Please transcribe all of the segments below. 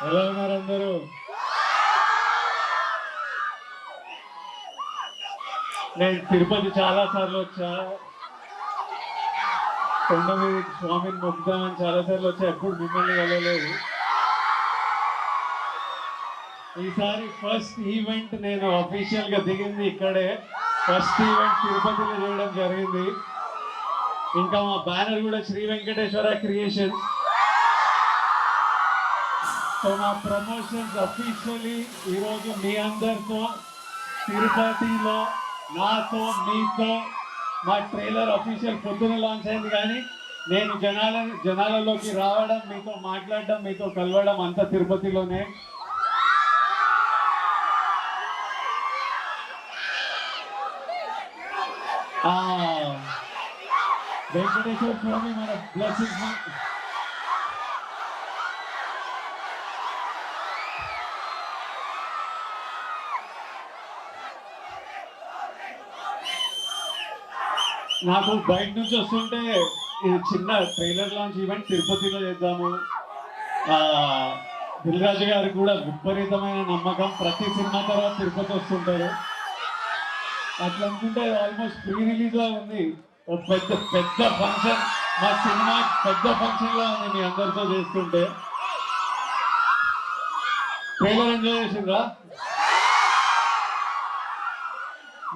ఎలా ఉన్నారు అందరూ? నేను తిరుపతి చాలా సార్లు వచ్చా, కొండ మీద స్వామిని మొక్కుదామని చాలా సార్లు వచ్చా, ఎప్పుడు మిమ్మల్ని వెళ్ళలేదు. ఈసారి ఫస్ట్ ఈవెంట్ నేను అఫీషియల్ గా దిగింది ఇక్కడే. ఫస్ట్ ఈవెంట్ తిరుపతిలో చేయడం జరిగింది. ఇంకా మా బ్యానర్ కూడా శ్రీ వెంకటేశ్వర క్రియేషన్స్. సో మా ప్రమోషన్స్ అఫీషియలీ ఈరోజు మీ అందరితో తిరుపతిలో నాతో మీతో మా ట్రైలర్ అఫీషియల్ పొద్దున లాంచ్ అయింది. కానీ నేను జనాలలోకి రావడం, మీతో మాట్లాడడం, మీతో కలవడం అంతా తిరుపతిలోనే. వెంకటేశ్వర స్వామి మన బ్లెస్సింగ్స్. నాకు బయట నుంచి వస్తుంటే ఇది చిన్న ట్రైలర్ లాంచ్ ఈవెంట్ తిరుపతిలో చేద్దాము. దిల్రాజు గారు కూడా విపరీతమైన నమ్మకం, ప్రతి సినిమా తర్వాత తిరుపతి వస్తుంటారు. అట్లా అనుకుంటే ఆల్మోస్ట్ ప్రీ రిలీజ్ లా ఉంది. ఒక పెద్ద ఫంక్షన్, మా సినిమా పెద్ద ఫంక్షన్ లా ఉంది మీ అందరితో చేస్తుంటే. ట్రైలర్ ఎంజాయ్ చేసిండ్రా?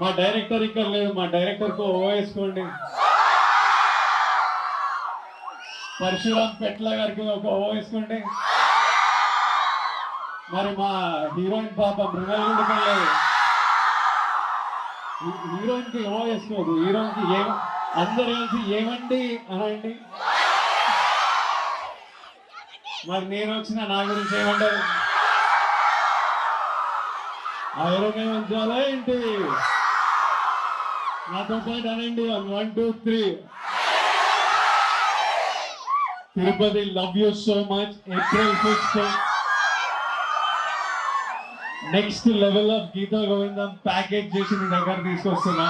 మా డైరెక్టర్ ఇక్కడ లేదు, మా డైరెక్టర్ కు ఓ వేసుకోండి. పరశురామ్ పెట్ల గారికి ఒక ఓ వేసుకోండి. మరి మా హీరోయిన్ పాప మృణాల్ కూడా లేదు. హీరోయిన్ కి ఓ వేసుకోదు, హీరోయిన్ కి అందరు కలిసి ఏమండి అనండి. మరి నేను వచ్చిన నా గురించి ఏమంటారు? ఐరన్ ఏమంటారా ఏంటి? నాతో పాటు అనండి, 1 2 3. Tirupati love you so much. April 5th next level of Geetha Govindam package చేసి మీ దగ్గర తీసుకొస్తున్నా.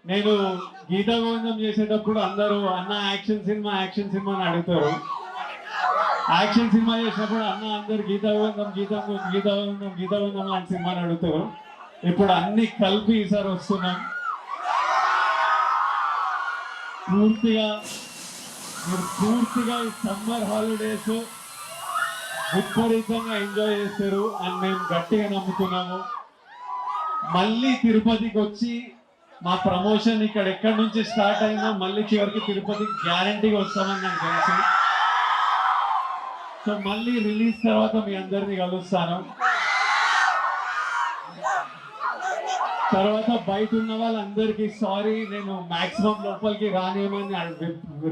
నేను గీతా గోవిందం చేసేటప్పుడు అందరూ అన్న యాక్షన్ సినిమా అని అడుగుతారు. యాక్షన్ సినిమా చేసినప్పుడు అన్న అందరు గీతా గోవిందం లాంటి సినిమాని అడుగుతారు. ఇప్పుడు అన్ని కలిపి ఈసారి వస్తున్నాం. పూర్తిగా ఈ సమ్మర్ హాలిడేస్ విపరీతంగా ఎంజాయ్ చేస్తారు అని మేము గట్టిగా నమ్ముతున్నాము. మళ్ళీ తిరుపతికి వచ్చి మా ప్రమోషన్ ఇక్కడ ఎక్కడి నుంచి స్టార్ట్ అయినా మళ్ళీ చివరికి తిరుపతికి గ్యారంటీగా వస్తామని నాకు తెలుసు. సో మళ్ళీ రిలీజ్ తర్వాత మీ అందరినీ కలుస్తాను. తర్వాత బయట ఉన్న వాళ్ళందరికీ సారీ, నేను మాక్సిమం లోపలికి రానివ్వమని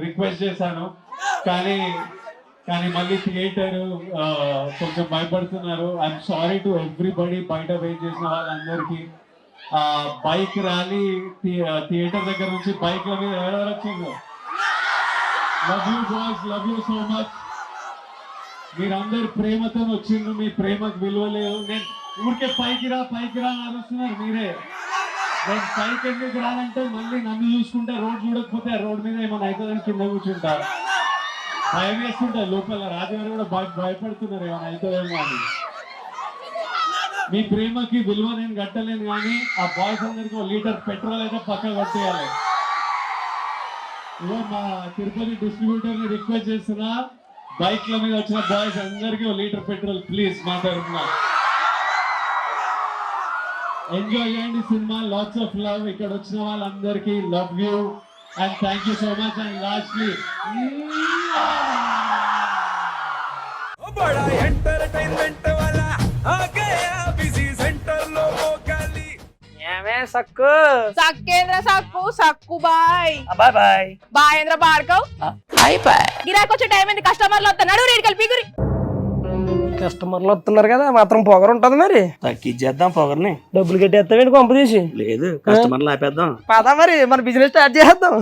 రిక్వెస్ట్ చేశాను. కానీ మళ్ళీ థియేటర్ కొంచెం భయపడుతున్నారు. I'm sorry to everybody. బయట వెయిట్ చేసిన వాళ్ళందరికీ. బైక్ ర్యాలీ థియేటర్ దగ్గర నుంచి బైక్ల మీద ఎవరెవరు వచ్చిందో, love you boys, love you so much. మీరందరు ప్రేమతో వచ్చిండ్రు, మీ ప్రేమకు విలువలేదు. నేను ఊరికే పైకి రా అరుస్తున్నారు మీరే. నేను పైకి ఎందుకు రానంటే మళ్ళీ నన్ను చూసుకుంటే రోడ్ చూడకపోతే రోడ్ మీద ఏమైనా అవుతుందని కింద కూర్చుంటా. భయం వేస్తుంటా లోపల. రాజుగారు కూడా భయపడుతున్నారు ఏమైనా అవుతుందేమో అని. మీ ప్రేమకి విలువ నేను కట్టలేను, కానీ ఆ బాయ్స్ అందరికీ 1 లీటర్ పెట్రోల్ అయితే పక్క కొట్టేయాలి. ఇవో మా తిరుపతి డిస్ట్రిబ్యూటర్ ని రిక్వెస్ట్ చేస్తున్నా, బైక్ల మీద వచ్చిన బాయ్స్ అందరికీ 1 లీటర్ పెట్రోల్ ప్లీజ్ మా తరఫున. ఎంజాయ్ చేయండి సినిమా. Lots of love. ఇక్కడ వచ్చిన వాళ్ళందరికీ love you and thank you so much. And lastly Sakku Sakkendra Sakku bye bye బాయేంద్ర భార్గవ్ గిరాకి వచ్చే టైం ఏంది? కస్టమర్లు వస్తున్నాడు, రేటు కలిపి కస్టమర్లు వస్తున్నారు కదా, మాత్రం పొగరు ఉంటది. మరి తగ్గించేద్దాం పొగర్ని. డబ్బులు కట్టేస్తావేంటి కొంప తీసి? లేదు, కస్టమర్లు ఆపేద్దాం. పదా మరి మన బిజినెస్ స్టార్ట్ చేద్దాం.